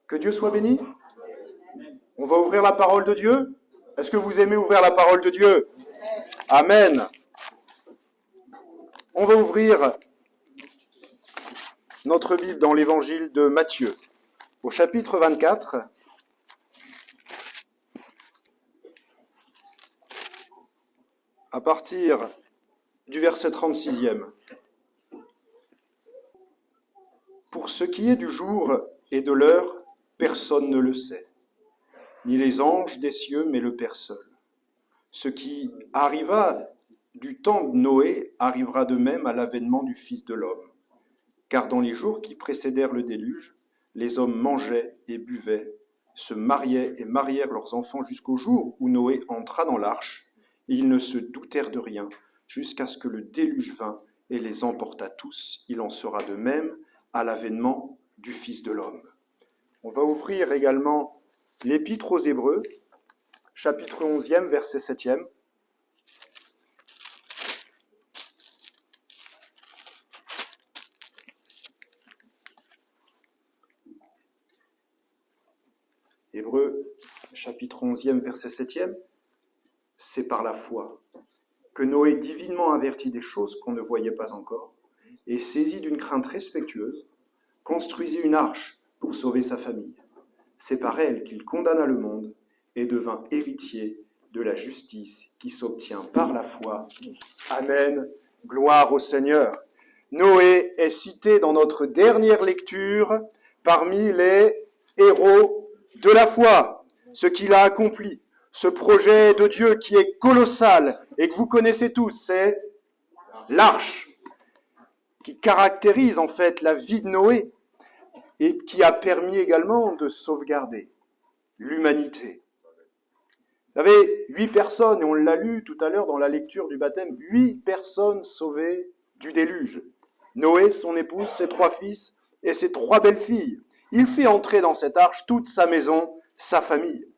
Que Dieu soit béni. On va ouvrir la parole de Dieu. Est-ce que vous aimez ouvrir la parole de Dieu? Amen. On va ouvrir notre Bible dans l'évangile de Matthieu, au chapitre 24. À partir du verset 36e. Pour ce qui est du jour et de l'heure, personne ne le sait, ni les anges des cieux, mais le Père seul. Ce qui arriva du temps de Noé arrivera de même à l'avènement du Fils de l'homme. Car dans les jours qui précédèrent le déluge, les hommes mangeaient et buvaient, se mariaient et marièrent leurs enfants jusqu'au jour où Noé entra dans l'arche, et ils ne se doutèrent de rien, jusqu'à ce que le déluge vînt et les emporta tous. Il en sera de même à l'avènement du Fils de l'homme. On va ouvrir également l'Épître aux Hébreux, chapitre 11e, verset 7e. Hébreux, chapitre 11e, verset 7e. C'est par la foi que Noé, divinement averti des choses qu'on ne voyait pas encore, et saisi d'une crainte respectueuse, construisit une arche pour sauver sa famille. C'est par elle qu'il condamna le monde et devint héritier de la justice qui s'obtient par la foi. Amen. Gloire au Seigneur. Noé est cité dans notre dernière lecture parmi les héros de la foi, ce qu'il a accompli. Ce projet de Dieu qui est colossal et que vous connaissez tous, c'est l'arche qui caractérise en fait la vie de Noé et qui a permis également de sauvegarder l'humanité. Vous savez, 8 personnes, et on l'a lu tout à l'heure dans la lecture du baptême, 8 personnes sauvées du déluge. Noé, son épouse, ses 3 fils et ses 3 belles-filles. Il fait entrer dans cette arche toute sa maison, sa famille.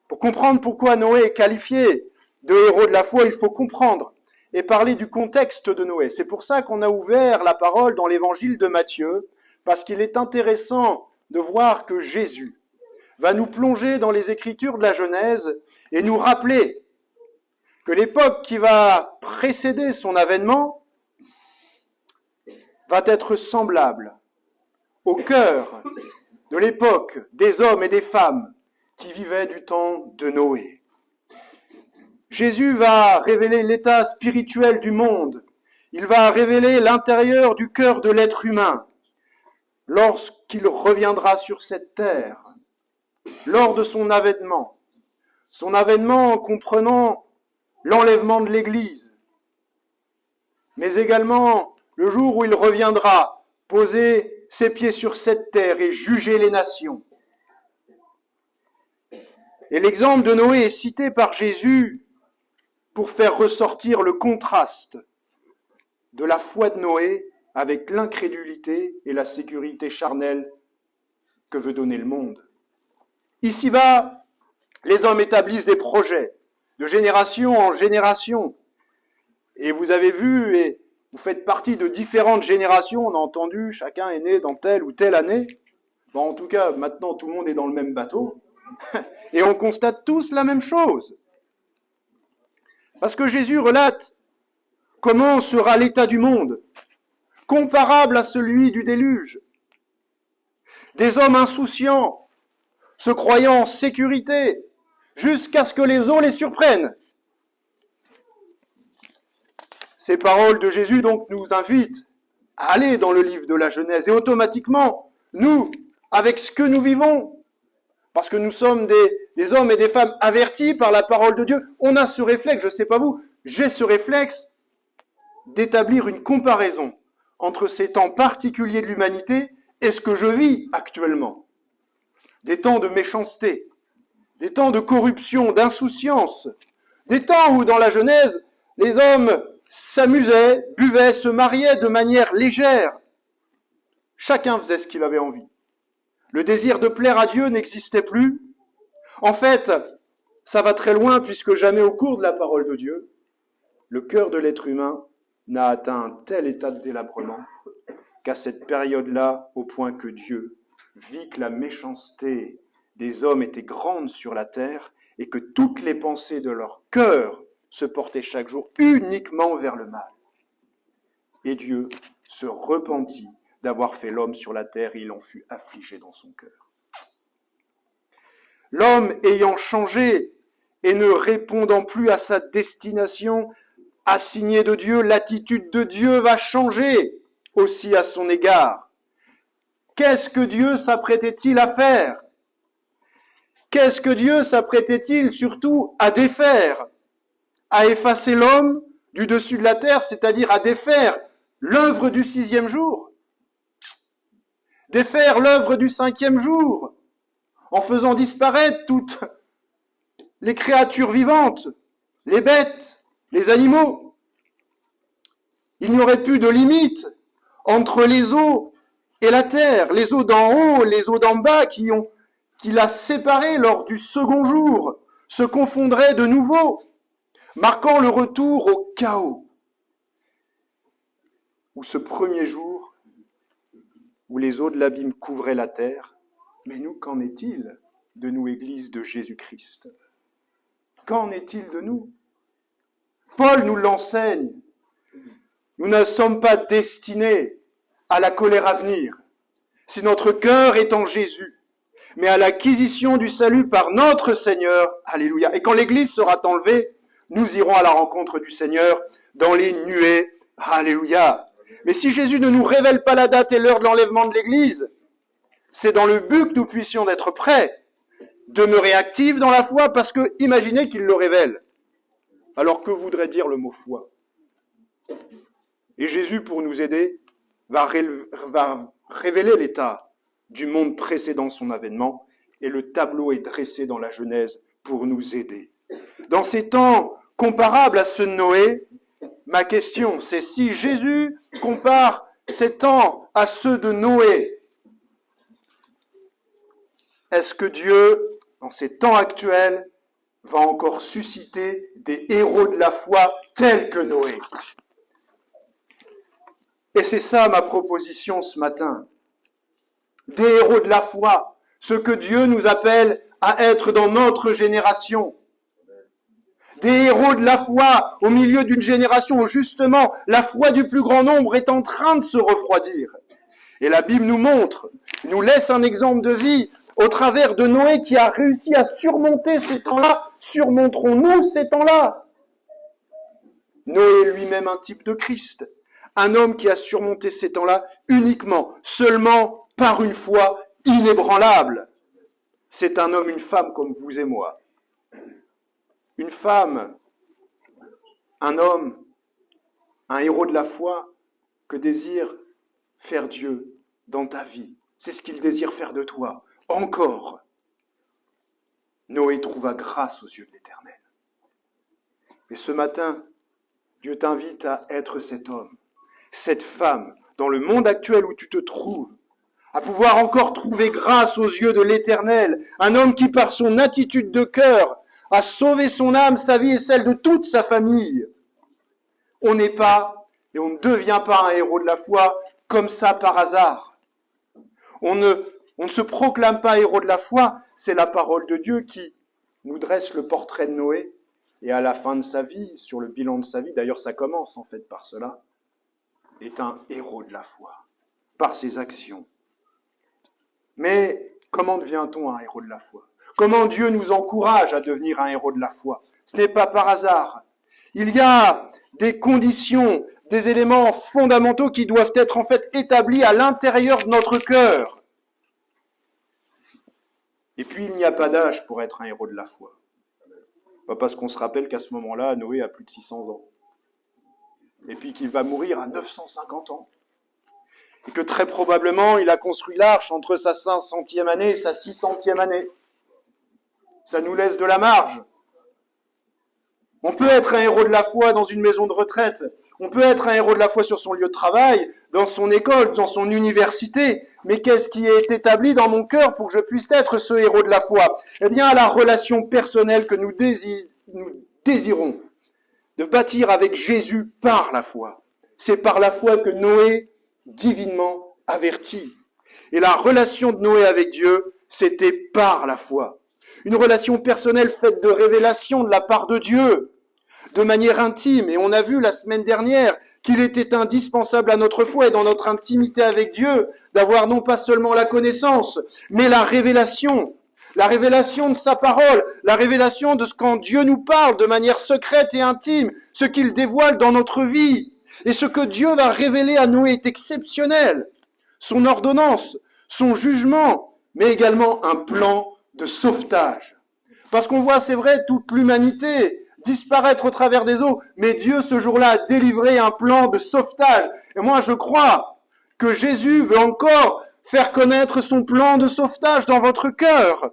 Pour comprendre pourquoi Noé est qualifié de héros de la foi, il faut comprendre et parler du contexte de Noé. C'est pour ça qu'on a ouvert la parole dans l'évangile de Matthieu, parce qu'il est intéressant de voir que Jésus va nous plonger dans les Écritures de la Genèse et nous rappeler que l'époque qui va précéder son avènement va être semblable au cœur de l'époque des hommes et des femmes qui vivaient du temps de Noé. Jésus va révéler l'état spirituel du monde. Il va révéler l'intérieur du cœur de l'être humain lorsqu'il reviendra sur cette terre, lors de son avènement comprenant l'enlèvement de l'Église, mais également le jour où il reviendra poser ses pieds sur cette terre et juger les nations. Et l'exemple de Noé est cité par Jésus pour faire ressortir le contraste de la foi de Noé avec l'incrédulité et la sécurité charnelle que veut donner le monde. Ici-bas, les hommes établissent des projets de génération en génération. Et vous avez vu, et vous faites partie de différentes générations, on a entendu, chacun est né dans telle ou telle année. Bon, en tout cas, maintenant, tout le monde est dans le même bateau. Et on constate tous la même chose. Parce que Jésus relate comment sera l'état du monde, comparable à celui du déluge. Des hommes insouciants, se croyant en sécurité, jusqu'à ce que les eaux les surprennent. Ces paroles de Jésus donc nous invitent à aller dans le livre de la Genèse et automatiquement, nous, avec ce que nous vivons, parce que nous sommes des hommes et des femmes avertis par la parole de Dieu, on a ce réflexe, je ne sais pas vous, j'ai ce réflexe d'établir une comparaison entre ces temps particuliers de l'humanité et ce que je vis actuellement. Des temps de méchanceté, des temps de corruption, d'insouciance, des temps où dans la Genèse, les hommes s'amusaient, buvaient, se mariaient de manière légère. Chacun faisait ce qu'il avait envie. Le désir de plaire à Dieu n'existait plus. En fait, ça va très loin puisque jamais au cours de la parole de Dieu, le cœur de l'être humain n'a atteint un tel état de délabrement qu'à cette période-là, au point que Dieu vit que la méchanceté des hommes était grande sur la terre et que toutes les pensées de leur cœur se portaient chaque jour uniquement vers le mal. Et Dieu se repentit d'avoir fait l'homme sur la terre et il en fut affligé dans son cœur. L'homme ayant changé et ne répondant plus à sa destination assignée de Dieu, l'attitude de Dieu va changer aussi à son égard. Qu'est-ce que Dieu s'apprêtait-il à faire? Qu'est-ce que Dieu s'apprêtait-il surtout à défaire? À effacer l'homme du dessus de la terre, c'est-à-dire à défaire l'œuvre du 6e jour? Défaire l'œuvre du 5e jour, en faisant disparaître toutes les créatures vivantes, les bêtes, les animaux. Il n'y aurait plus de limite entre les eaux et la terre, les eaux d'en haut, les eaux d'en bas qui l'a séparé lors du 2e jour, se confondraient de nouveau, marquant le retour au chaos. Où ce 1er jour, où les eaux de l'abîme couvraient la terre, mais nous, qu'en est-il de nous, Église de Jésus-Christ? Qu'en est-il de nous? Paul nous l'enseigne. Nous ne sommes pas destinés à la colère à venir, si notre cœur est en Jésus, mais à l'acquisition du salut par notre Seigneur. Alléluia. Et quand l'Église sera enlevée, nous irons à la rencontre du Seigneur dans les nuées. Alléluia. Mais si Jésus ne nous révèle pas la date et l'heure de l'enlèvement de l'Église, c'est dans le but que nous puissions être prêts, demeurer actifs dans la foi, parce que imaginez qu'il le révèle. Alors que voudrait dire le mot foi? Et Jésus, pour nous aider, va révéler l'état du monde précédant son avènement, et le tableau est dressé dans la Genèse pour nous aider. Dans ces temps comparables à ceux de Noé, ma question, c'est si Jésus compare ces temps à ceux de Noé, est-ce que Dieu, dans ces temps actuels, va encore susciter des héros de la foi tels que Noé? Et c'est ça ma proposition ce matin. Des héros de la foi, ce que Dieu nous appelle à être dans notre génération. Des héros de la foi au milieu d'une génération où justement la foi du plus grand nombre est en train de se refroidir. Et la Bible nous montre, nous laisse un exemple de vie au travers de Noé qui a réussi à surmonter ces temps-là. Surmonterons-nous ces temps-là? Noé est lui-même un type de Christ. Un homme qui a surmonté ces temps-là uniquement, seulement par une foi inébranlable. C'est un homme, une femme comme vous et moi. Une femme, un homme, un héros de la foi que désire faire Dieu dans ta vie. C'est ce qu'il désire faire de toi. Encore. Noé trouva grâce aux yeux de l'Éternel. Et ce matin, Dieu t'invite à être cet homme, cette femme, dans le monde actuel où tu te trouves, à pouvoir encore trouver grâce aux yeux de l'Éternel, un homme qui par son attitude de cœur a sauvé son âme, sa vie et celle de toute sa famille. On n'est pas et on ne devient pas un héros de la foi comme ça par hasard. On ne se proclame pas héros de la foi, c'est la parole de Dieu qui nous dresse le portrait de Noé. Et à la fin de sa vie, sur le bilan de sa vie, d'ailleurs ça commence en fait par cela, est un héros de la foi, par ses actions. Mais comment devient-on un héros de la foi? Comment Dieu nous encourage à devenir un héros de la foi? Ce n'est pas par hasard. Il y a des conditions, des éléments fondamentaux qui doivent être en fait établis à l'intérieur de notre cœur. Et puis il n'y a pas d'âge pour être un héros de la foi. Pas parce qu'on se rappelle qu'à ce moment-là, Noé a plus de 600 ans. Et puis qu'il va mourir à 950 ans. Et que très probablement, il a construit l'arche entre sa 500e année et sa 600e année. Ça nous laisse de la marge. On peut être un héros de la foi dans une maison de retraite. On peut être un héros de la foi sur son lieu de travail, dans son école, dans son université. Mais qu'est-ce qui est établi dans mon cœur pour que je puisse être ce héros de la foi? Eh bien, la relation personnelle que nous désirons de bâtir avec Jésus par la foi. C'est par la foi que Noé, divinement averti, Et la relation de Noé avec Dieu, c'était par la foi. Une relation personnelle faite de révélation de la part de Dieu, de manière intime. Et on a vu la semaine dernière qu'il était indispensable à notre foi et dans notre intimité avec Dieu d'avoir non pas seulement la connaissance, mais la révélation de sa parole, la révélation de ce quand Dieu nous parle de manière secrète et intime, ce qu'il dévoile dans notre vie. Et ce que Dieu va révéler à Noé est exceptionnel. Son ordonnance, son jugement, mais également un plan de sauvetage. Parce qu'on voit, c'est vrai, toute l'humanité disparaître au travers des eaux, mais Dieu, ce jour-là, a délivré un plan de sauvetage. Et moi, je crois que Jésus veut encore faire connaître son plan de sauvetage dans votre cœur.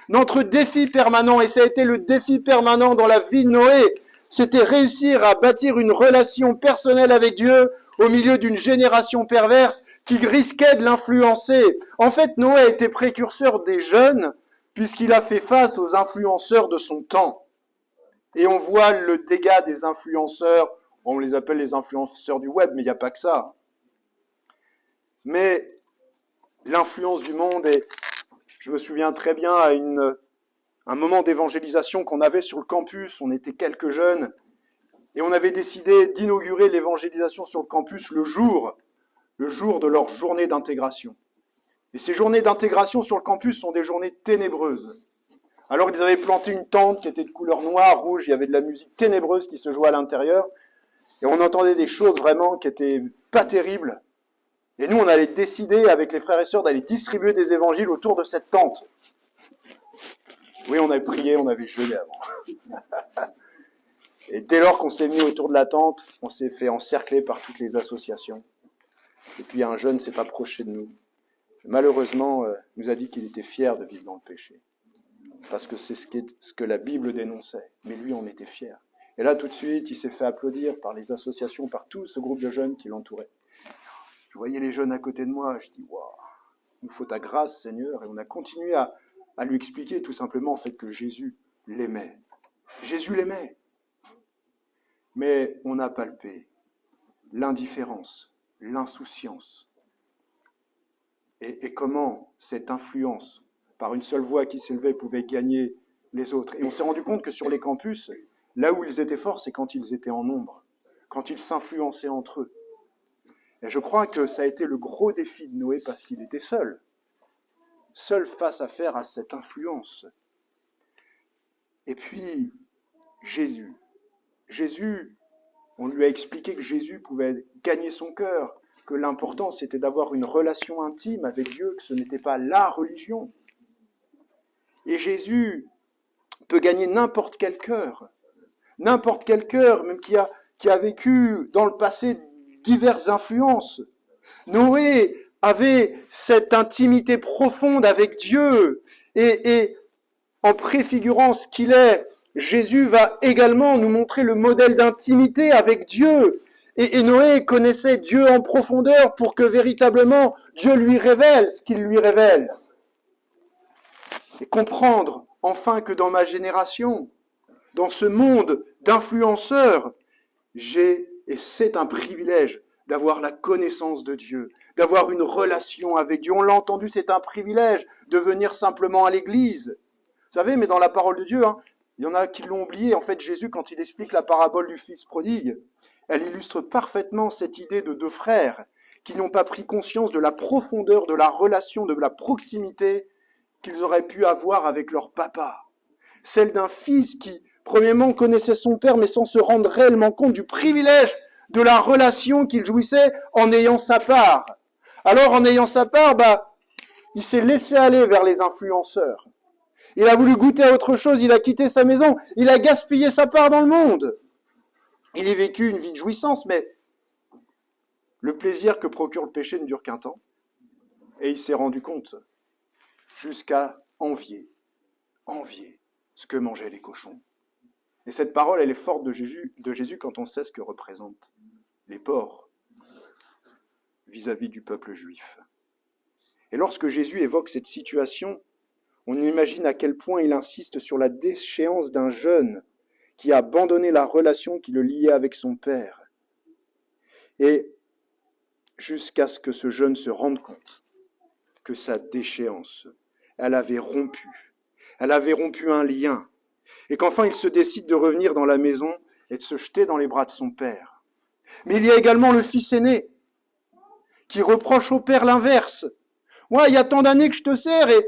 Notre défi permanent, et ça a été le défi permanent dans la vie de Noé, c'était réussir à bâtir une relation personnelle avec Dieu au milieu d'une génération perverse qui risquait de l'influencer. En fait, Noé était précurseur des jeunes puisqu'il a fait face aux influenceurs de son temps. Et on voit le dégât des influenceurs, on les appelle les influenceurs du web, mais il n'y a pas que ça. Mais l'influence du monde, et je me souviens très bien à un moment d'évangélisation qu'on avait sur le campus, on était quelques jeunes, et on avait décidé d'inaugurer l'évangélisation sur le campus le jour de leur journée d'intégration. Et ces journées d'intégration sur le campus sont des journées ténébreuses. Alors ils avaient planté une tente qui était de couleur noire, rouge, il y avait de la musique ténébreuse qui se jouait à l'intérieur, et on entendait des choses vraiment qui étaient pas terribles. Et nous, on allait décider avec les frères et sœurs d'aller distribuer des évangiles autour de cette tente. Oui, on avait prié, on avait jeûné avant. Et dès lors qu'on s'est mis autour de la tente, on s'est fait encercler par toutes les associations. Et puis un jeune s'est approché de nous. Malheureusement, il nous a dit qu'il était fier de vivre dans le péché. Parce que c'est ce que la Bible dénonçait. Mais lui, on était fier. Et là, tout de suite, il s'est fait applaudir par les associations, par tout ce groupe de jeunes qui l'entouraient. Je voyais les jeunes à côté de moi, je dis, waouh, il nous faut ta grâce, Seigneur. Et on a continué à lui expliquer tout simplement en fait que Jésus l'aimait. Jésus l'aimait. Mais on a palpé l'indifférence, l'insouciance. Et comment cette influence, par une seule voix qui s'élevait, pouvait gagner les autres. Et on s'est rendu compte que sur les campus, là où ils étaient forts, c'est quand ils étaient en nombre, quand ils s'influençaient entre eux. Et je crois que ça a été le gros défi de Noé parce qu'il était seul face à faire à cette influence. Et puis, Jésus, on lui a expliqué que Jésus pouvait gagner son cœur, que l'important c'était d'avoir une relation intime avec Dieu, que ce n'était pas la religion. Et Jésus peut gagner n'importe quel cœur, même qui a vécu dans le passé diverses influences. Noé avait cette intimité profonde avec Dieu et en préfigurant ce qu'il est, Jésus va également nous montrer le modèle d'intimité avec Dieu. Et Noé connaissait Dieu en profondeur pour que véritablement Dieu lui révèle ce qu'il lui révèle. Et comprendre enfin que dans ma génération, dans ce monde d'influenceurs, et c'est un privilège d'avoir la connaissance de Dieu, d'avoir une relation avec Dieu. On l'a entendu, c'est un privilège de venir simplement à l'église. Vous savez, mais dans la parole de Dieu, il y en a qui l'ont oublié. En fait, Jésus, quand il explique la parabole du fils prodigue, elle illustre parfaitement cette idée de deux frères qui n'ont pas pris conscience de la profondeur, de la relation, de la proximité qu'ils auraient pu avoir avec leur papa. Celle d'un fils qui, premièrement, connaissait son père, mais sans se rendre réellement compte du privilège de la relation qu'il jouissait en ayant sa part. Alors, en ayant sa part, il s'est laissé aller vers les influenceurs. Il a voulu goûter à autre chose, il a quitté sa maison, il a gaspillé sa part dans le monde. Il a vécu une vie de jouissance, mais le plaisir que procure le péché ne dure qu'un temps. Et il s'est rendu compte, jusqu'à envier ce que mangeaient les cochons. Et cette parole, elle est forte de Jésus quand on sait ce que représentent les porcs vis-à-vis du peuple juif. Et lorsque Jésus évoque cette situation, on imagine à quel point il insiste sur la déchéance d'un jeune qui a abandonné la relation qui le liait avec son père. Et jusqu'à ce que ce jeune se rende compte que sa déchéance, elle avait rompu un lien, et qu'enfin il se décide de revenir dans la maison et de se jeter dans les bras de son père. Mais il y a également le fils aîné, qui reproche au père l'inverse. « Ouais, il y a tant d'années que je te sers et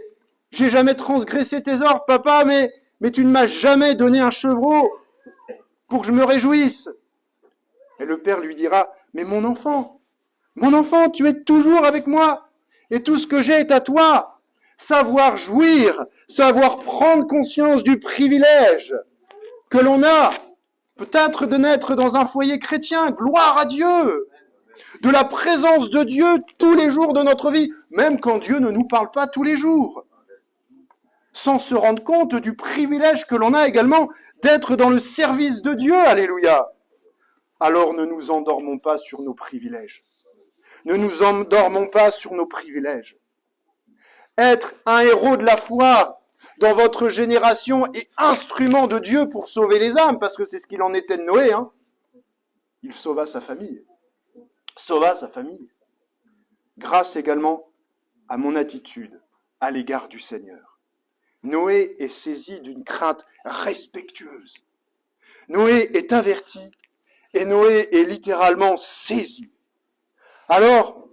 j'ai jamais transgressé tes ordres, papa, mais tu ne m'as jamais donné un chevreau pour que je me réjouisse. » Et le père lui dira, « Mais mon enfant, tu es toujours avec moi, et tout ce que j'ai est à toi. Savoir jouir, savoir prendre conscience du privilège que l'on a, peut-être de naître dans un foyer chrétien, gloire à Dieu, de la présence de Dieu tous les jours de notre vie, même quand Dieu ne nous parle pas tous les jours, sans se rendre compte du privilège que l'on a également d'être dans le service de Dieu, alléluia. Alors ne nous endormons pas sur nos privilèges. Ne nous endormons pas sur nos privilèges. Être un héros de la foi dans votre génération et instrument de Dieu pour sauver les âmes, parce que c'est ce qu'il en était de Noé. Il sauva sa famille. Grâce également à mon attitude à l'égard du Seigneur. Noé est saisi d'une crainte respectueuse. Noé est averti et Noé est littéralement saisi. Alors,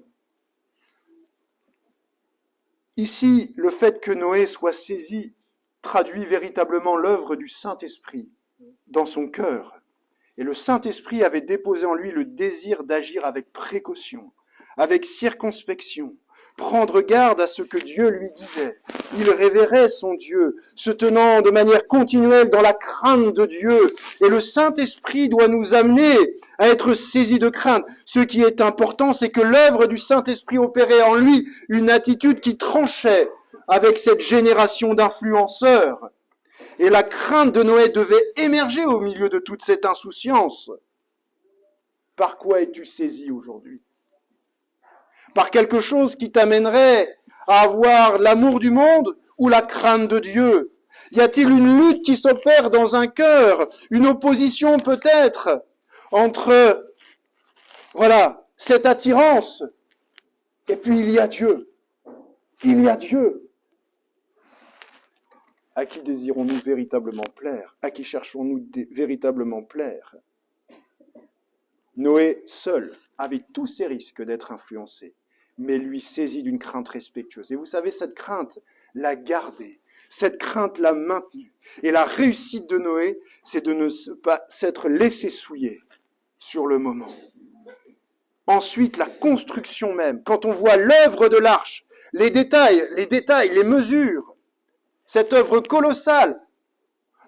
ici, le fait que Noé soit saisi traduit véritablement l'œuvre du Saint-Esprit dans son cœur. Et le Saint-Esprit avait déposé en lui le désir d'agir avec précaution, avec circonspection, prendre garde à ce que Dieu lui disait. Il révérait son Dieu, se tenant de manière continuelle dans la crainte de Dieu. Et le Saint-Esprit doit nous amener à être saisis de crainte. Ce qui est important, c'est que l'œuvre du Saint-Esprit opérait en lui une attitude qui tranchait avec cette génération d'influenceurs. Et la crainte de Noé devait émerger au milieu de toute cette insouciance. Par quoi es-tu saisi aujourd'hui ? Par quelque chose qui t'amènerait à avoir l'amour du monde ou la crainte de Dieu ? Y a-t-il une lutte qui s'opère dans un cœur, une opposition peut-être entre, cette attirance et puis il y a Dieu. Il y a Dieu. À qui désirons-nous véritablement plaire ? À qui cherchons-nous véritablement plaire ? Noé, seul, avait tous ses risques d'être influencé, mais lui saisi d'une crainte respectueuse. Et vous savez, cette crainte l'a gardé, cette crainte l'a maintenue. Et la réussite de Noé, c'est de ne pas s'être laissé souiller sur le moment. Ensuite, la construction même, quand on voit l'œuvre de l'arche, les détails, les mesures, cette œuvre colossale,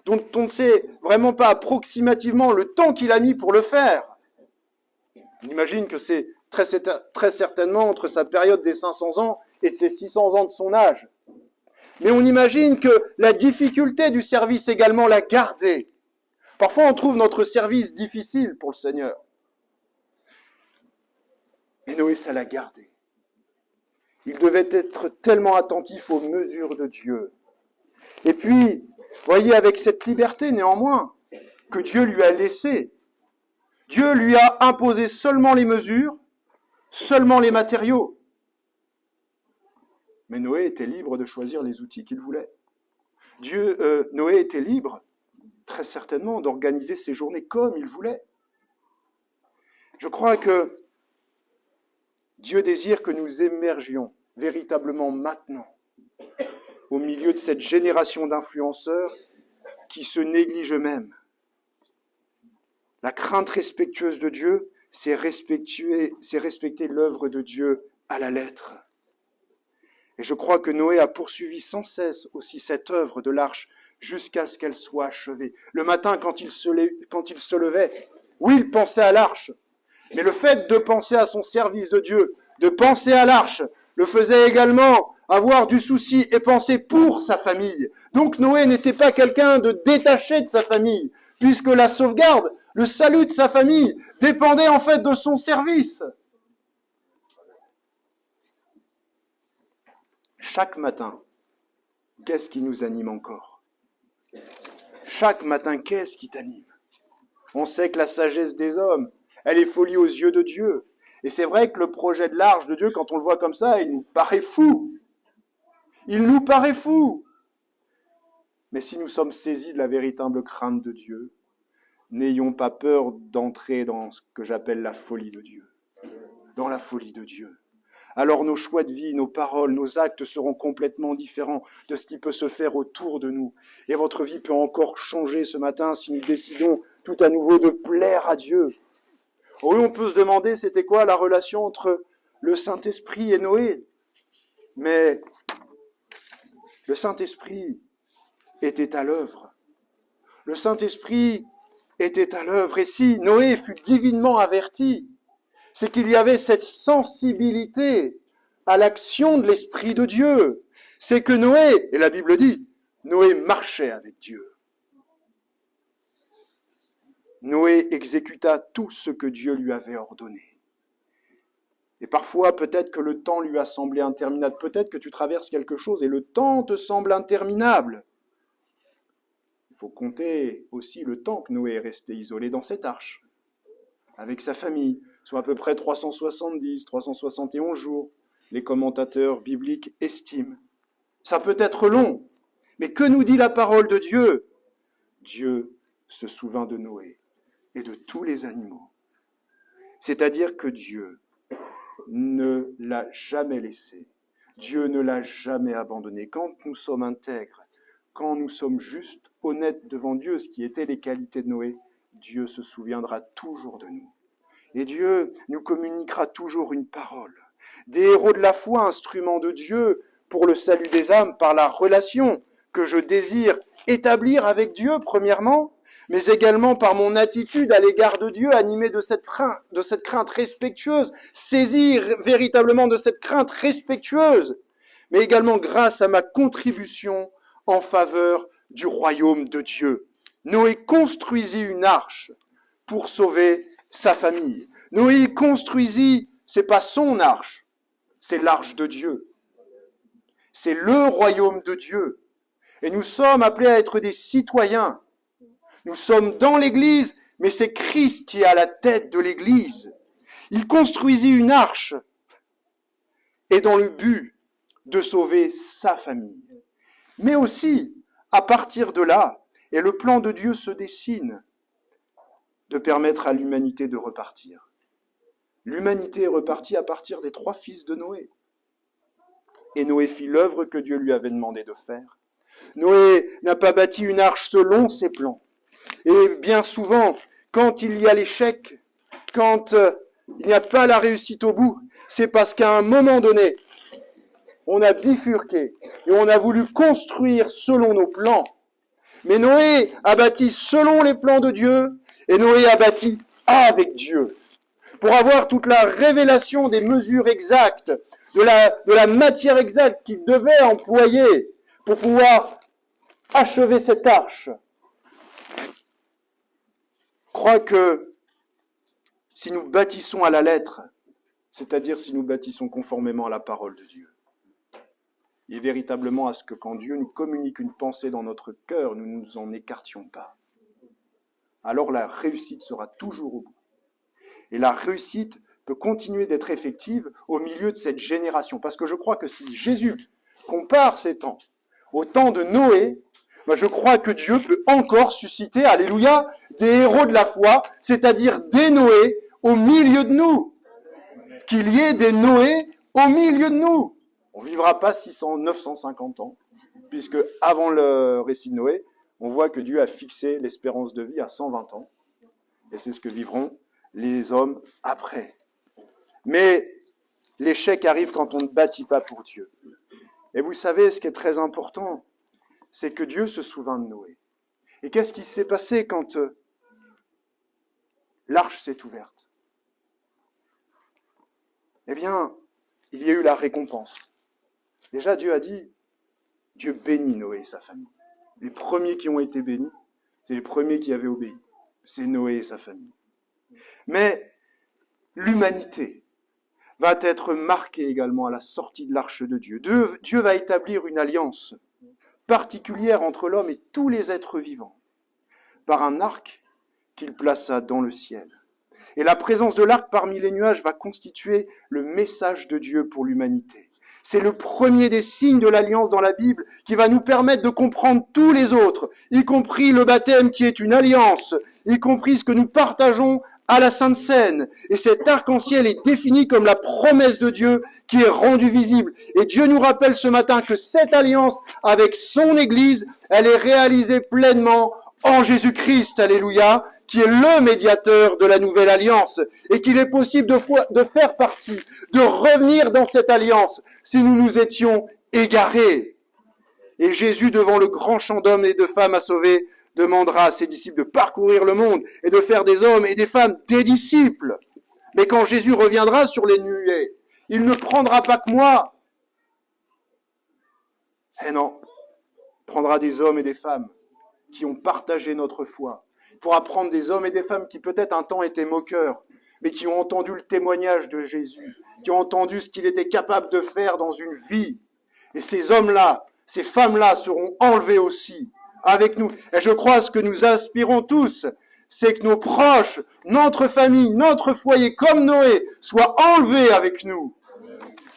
dont on ne sait vraiment pas approximativement le temps qu'il a mis pour le faire. On imagine que c'est très certainement entre sa période des 500 ans et ses 600 ans de son âge. Mais on imagine que la difficulté du service également l'a gardé. Parfois on trouve notre service difficile pour le Seigneur. Mais Noé, ça l'a gardé. Il devait être tellement attentif aux mesures de Dieu. Et puis, voyez, avec cette liberté néanmoins que Dieu lui a laissée, Dieu lui a imposé seulement les mesures, seulement les matériaux. Mais Noé était libre de choisir les outils qu'il voulait. Noé était libre, très certainement, d'organiser ses journées comme il voulait. Je crois que Dieu désire que nous émergions véritablement maintenant au milieu de cette génération d'influenceurs qui se négligent eux-mêmes. La crainte respectueuse de Dieu, c'est respecter l'œuvre de Dieu à la lettre. Et je crois que Noé a poursuivi sans cesse aussi cette œuvre de l'arche jusqu'à ce qu'elle soit achevée. Le matin, quand il se levait, oui, il pensait à l'arche, mais le fait de penser à son service de Dieu, de penser à l'arche, le faisait également avoir du souci et penser pour sa famille. Donc Noé n'était pas quelqu'un de détaché de sa famille, puisque la sauvegarde, le salut de sa famille dépendait en fait de son service. Chaque matin, qu'est-ce qui nous anime encore ? Chaque matin, qu'est-ce qui t'anime ? On sait que la sagesse des hommes, elle est folie aux yeux de Dieu. Et c'est vrai que le projet de l'arche de Dieu, quand on le voit comme ça, il nous paraît fou. Il nous paraît fou. Mais si nous sommes saisis de la véritable crainte de Dieu, n'ayons pas peur d'entrer dans ce que j'appelle la folie de Dieu. Dans la folie de Dieu. Alors nos choix de vie, nos paroles, nos actes seront complètement différents de ce qui peut se faire autour de nous. Et votre vie peut encore changer ce matin si nous décidons tout à nouveau de plaire à Dieu. Oui, on peut se demander c'était quoi la relation entre le Saint-Esprit et Noé. Mais le Saint-Esprit était à l'œuvre. Le Saint-Esprit était à l'œuvre. Et si Noé fut divinement averti, c'est qu'il y avait cette sensibilité à l'action de l'Esprit de Dieu. C'est que Noé, et la Bible dit, Noé marchait avec Dieu. Noé exécuta tout ce que Dieu lui avait ordonné. Et parfois, peut-être que le temps lui a semblé interminable. Peut-être que tu traverses quelque chose et le temps te semble interminable. Il faut compter aussi le temps que Noé est resté isolé dans cette arche, avec sa famille, soit à peu près 371 jours. Les commentateurs bibliques estiment. Ça peut être long, mais que nous dit la parole de Dieu? Dieu se souvint de Noé et de tous les animaux. C'est-à-dire que Dieu ne l'a jamais laissé. Dieu ne l'a jamais abandonné. Quand nous sommes intègres, quand nous sommes justes, honnêtes devant Dieu, ce qui était les qualités de Noé, Dieu se souviendra toujours de nous. Et Dieu nous communiquera toujours une parole. Des héros de la foi, instruments de Dieu pour le salut des âmes par la relation que je désire établir avec Dieu, premièrement, mais également par mon attitude à l'égard de Dieu, animée de cette crainte respectueuse, saisir véritablement de cette crainte respectueuse, mais également grâce à ma contribution en faveur du royaume de Dieu. Noé construisit une arche pour sauver sa famille. Noé construisit, c'est pas son arche, c'est l'arche de Dieu. C'est le royaume de Dieu. Et nous sommes appelés à être des citoyens. Nous sommes dans l'Église, mais c'est Christ qui est à la tête de l'Église. Il construisit une arche et dans le but de sauver sa famille. Mais aussi, à partir de là, et le plan de Dieu se dessine, de permettre à l'humanité de repartir. L'humanité est repartie à partir des 3 fils de Noé. Et Noé fit l'œuvre que Dieu lui avait demandé de faire. Noé n'a pas bâti une arche selon ses plans. Et bien souvent, quand il y a l'échec, quand il n'y a pas la réussite au bout, c'est parce qu'à un moment donné, on a bifurqué et on a voulu construire selon nos plans. Mais Noé a bâti selon les plans de Dieu et Noé a bâti avec Dieu. Pour avoir toute la révélation des mesures exactes, de la matière exacte qu'il devait employer pour pouvoir achever cette arche. Je crois que si nous bâtissons à la lettre, c'est-à-dire si nous bâtissons conformément à la parole de Dieu, et véritablement à ce que quand Dieu nous communique une pensée dans notre cœur, nous ne nous en écartions pas, alors la réussite sera toujours au bout. Et la réussite peut continuer d'être effective au milieu de cette génération. Parce que je crois que si Jésus compare ces temps au temps de Noé, je crois que Dieu peut encore susciter, alléluia, des héros de la foi, c'est-à-dire des Noé au milieu de nous. Qu'il y ait des Noé au milieu de nous. On ne vivra pas 600, 950 ans, puisque avant le récit de Noé, on voit que Dieu a fixé l'espérance de vie à 120 ans. Et c'est ce que vivront les hommes après. Mais l'échec arrive quand on ne bâtit pas pour Dieu. Et vous savez, ce qui est très important, c'est que Dieu se souvint de Noé. Et qu'est-ce qui s'est passé quand l'arche s'est ouverte? Eh bien, il y a eu la récompense. Déjà, Dieu a dit, Dieu bénit Noé et sa famille. Les premiers qui ont été bénis, c'est les premiers qui avaient obéi. C'est Noé et sa famille. Mais l'humanité va être marquée également à la sortie de l'arche de Dieu. Dieu va établir une alliance particulière entre l'homme et tous les êtres vivants par un arc qu'il plaça dans le ciel. Et la présence de l'arc parmi les nuages va constituer le message de Dieu pour l'humanité. C'est le premier des signes de l'alliance dans la Bible qui va nous permettre de comprendre tous les autres, y compris le baptême qui est une alliance, y compris ce que nous partageons à la Sainte Seine. Et cet arc-en-ciel est défini comme la promesse de Dieu qui est rendue visible. Et Dieu nous rappelle ce matin que cette alliance avec son Église, elle est réalisée pleinement en Jésus-Christ, alléluia, qui est le médiateur de la nouvelle alliance, et qu'il est possible de faire partie, de revenir dans cette alliance, si nous nous étions égarés. Et Jésus, devant le grand champ d'hommes et de femmes à sauver, demandera à ses disciples de parcourir le monde et de faire des hommes et des femmes des disciples. Mais quand Jésus reviendra sur les nuées, il ne prendra pas que moi. Eh non, il prendra des hommes et des femmes qui ont partagé notre foi. Il pourra prendre des hommes et des femmes qui peut-être un temps étaient moqueurs, mais qui ont entendu le témoignage de Jésus, qui ont entendu ce qu'il était capable de faire dans une vie. Et ces hommes-là, ces femmes-là seront enlevés aussi avec nous. Et je crois ce que nous aspirons tous, c'est que nos proches, notre famille, notre foyer, comme Noé, soient enlevés avec nous.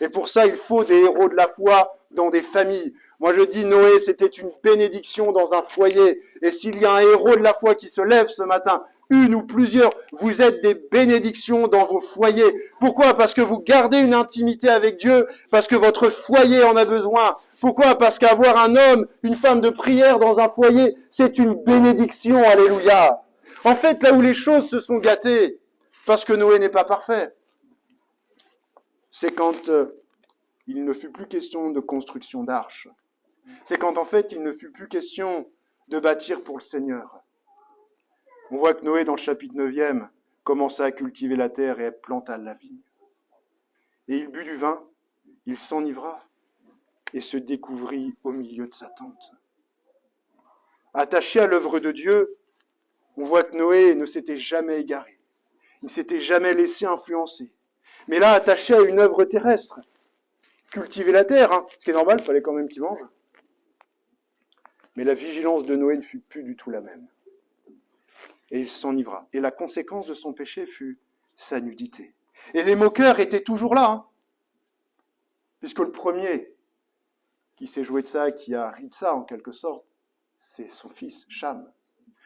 Et pour ça, il faut des héros de la foi dans des familles. Moi, je dis, Noé, c'était une bénédiction dans un foyer. Et s'il y a un héros de la foi qui se lève ce matin, une ou plusieurs, vous êtes des bénédictions dans vos foyers. Pourquoi? Parce que vous gardez une intimité avec Dieu, parce que votre foyer en a besoin. Pourquoi? Parce qu'avoir un homme, une femme de prière dans un foyer, c'est une bénédiction, alléluia. En fait, là où les choses se sont gâtées, parce que Noé n'est pas parfait, c'est quand il ne fut plus question de construction d'arche. C'est quand en fait il ne fut plus question de bâtir pour le Seigneur. On voit que Noé, dans le chapitre 9e, commença à cultiver la terre et planta la vigne. Et il but du vin, il s'enivra et se découvrit au milieu de sa tente. Attaché à l'œuvre de Dieu, on voit que Noé ne s'était jamais égaré. Il ne s'était jamais laissé influencer. Mais là, attaché à une œuvre terrestre, cultiver la terre, ce qui est normal, il fallait quand même qu'il mange. Mais la vigilance de Noé ne fut plus du tout la même. Et il s'enivra. Et la conséquence de son péché fut sa nudité. Et les moqueurs étaient toujours là. Puisque le premier qui s'est joué de ça, qui a ri de ça en quelque sorte, c'est son fils, Cham,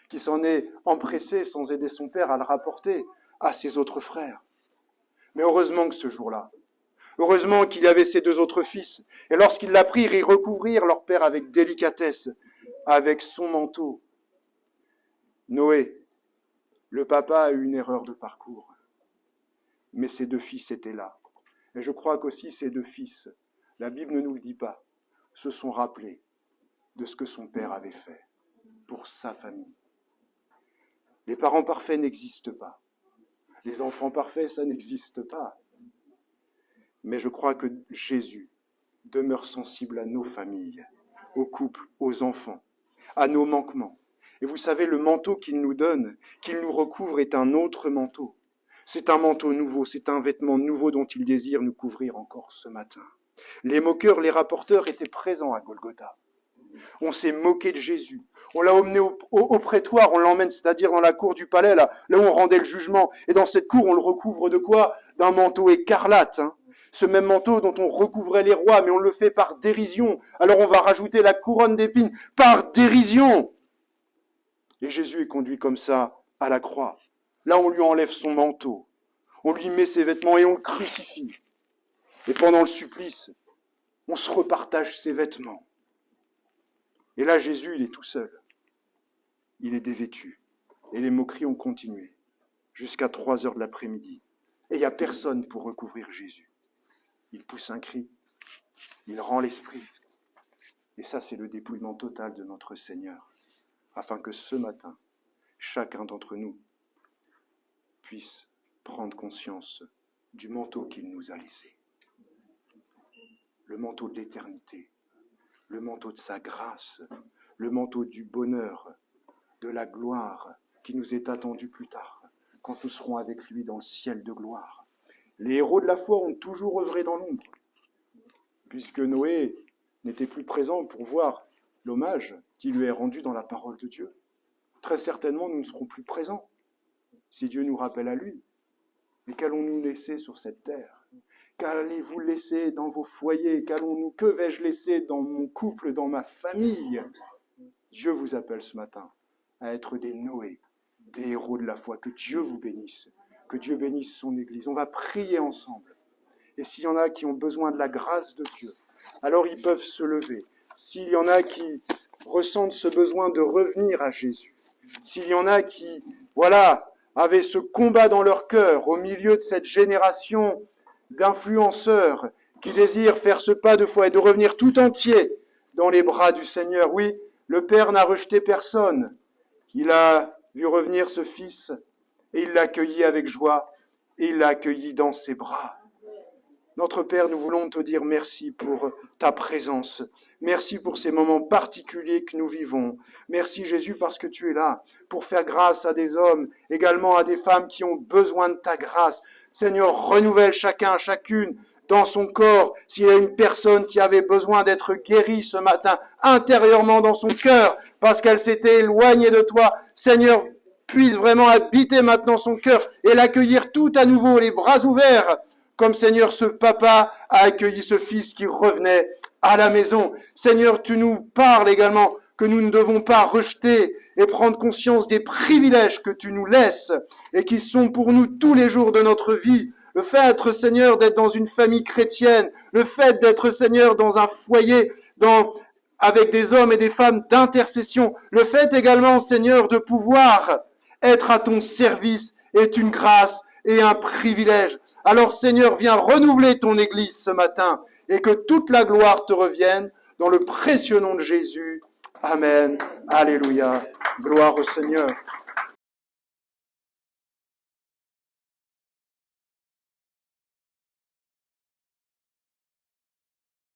qui s'en est empressé sans aider son père à le rapporter à ses autres frères. Mais heureusement que ce jour-là, heureusement qu'il y avait ses deux autres fils. Et lorsqu'ils l'apprirent, ils recouvrirent leur père avec délicatesse, avec son manteau. Noé, le papa a eu une erreur de parcours. Mais ses deux fils étaient là. Et je crois qu'aussi ces deux fils, la Bible ne nous le dit pas, se sont rappelés de ce que son père avait fait pour sa famille. Les parents parfaits n'existent pas. Les enfants parfaits, ça n'existe pas. Mais je crois que Jésus demeure sensible à nos familles, aux couples, aux enfants, à nos manquements. Et vous savez, le manteau qu'il nous donne, qu'il nous recouvre, est un autre manteau. C'est un manteau nouveau, c'est un vêtement nouveau dont il désire nous couvrir encore ce matin. Les moqueurs, les rapporteurs étaient présents à Golgotha. On s'est moqué de Jésus. On l'a emmené au prétoire, on l'emmène, c'est-à-dire dans la cour du palais, là où on rendait le jugement. Et dans cette cour, on le recouvre de quoi? D'un manteau écarlate. Ce même manteau dont on recouvrait les rois, mais on le fait par dérision. Alors on va rajouter la couronne d'épines par dérision. Et Jésus est conduit comme ça à la croix. Là, on lui enlève son manteau. On lui met ses vêtements et on le crucifie. Et pendant le supplice, on se repartage ses vêtements. Et là, Jésus, il est tout seul. Il est dévêtu. Et les moqueries ont continué jusqu'à 3h de l'après-midi. Et il n'y a personne pour recouvrir Jésus. Il pousse un cri. Il rend l'esprit. Et ça, c'est le dépouillement total de notre Seigneur. Afin que ce matin, chacun d'entre nous puisse prendre conscience du manteau qu'il nous a laissé. Le manteau de l'éternité. Le manteau de sa grâce, le manteau du bonheur, de la gloire qui nous est attendu plus tard, quand nous serons avec lui dans le ciel de gloire. Les héros de la foi ont toujours œuvré dans l'ombre, puisque Noé n'était plus présent pour voir l'hommage qui lui est rendu dans la parole de Dieu. Très certainement, nous ne serons plus présents, si Dieu nous rappelle à lui. Mais qu'allons-nous laisser sur cette terre? qu'allez-vous laisser dans vos foyers? Que vais-je laisser dans mon couple, dans ma famille? Dieu vous appelle ce matin à être des Noé, des héros de la foi. Que Dieu vous bénisse, que Dieu bénisse son Église. On va prier ensemble. Et s'il y en a qui ont besoin de la grâce de Dieu, alors ils peuvent se lever. S'il y en a qui ressentent ce besoin de revenir à Jésus, s'il y en a qui, avaient ce combat dans leur cœur au milieu de cette génération d'influenceurs qui désirent faire ce pas de foi et de revenir tout entier dans les bras du Seigneur. Oui, le Père n'a rejeté personne. Il a vu revenir ce Fils et il l'a accueilli avec joie et il l'a accueilli dans ses bras. Notre Père, nous voulons te dire merci pour ta présence. Merci pour ces moments particuliers que nous vivons. Merci Jésus parce que tu es là pour faire grâce à des hommes, également à des femmes qui ont besoin de ta grâce. Seigneur, renouvelle chacun, chacune dans son corps. S'il y a une personne qui avait besoin d'être guérie ce matin, intérieurement dans son cœur, parce qu'elle s'était éloignée de toi, Seigneur, puisse vraiment habiter maintenant son cœur et l'accueillir tout à nouveau, les bras ouverts, comme Seigneur, ce papa a accueilli ce fils qui revenait à la maison. Seigneur, tu nous parles également que nous ne devons pas rejeter et prendre conscience des privilèges que tu nous laisses et qui sont pour nous tous les jours de notre vie. Le fait, Seigneur, d'être dans une famille chrétienne, le fait d'être, Seigneur, dans un foyer, avec des hommes et des femmes d'intercession, le fait également, Seigneur, de pouvoir être à ton service est une grâce et un privilège. Alors Seigneur, viens renouveler ton Église ce matin et que toute la gloire te revienne dans le précieux nom de Jésus. Amen. Alléluia. Gloire au Seigneur.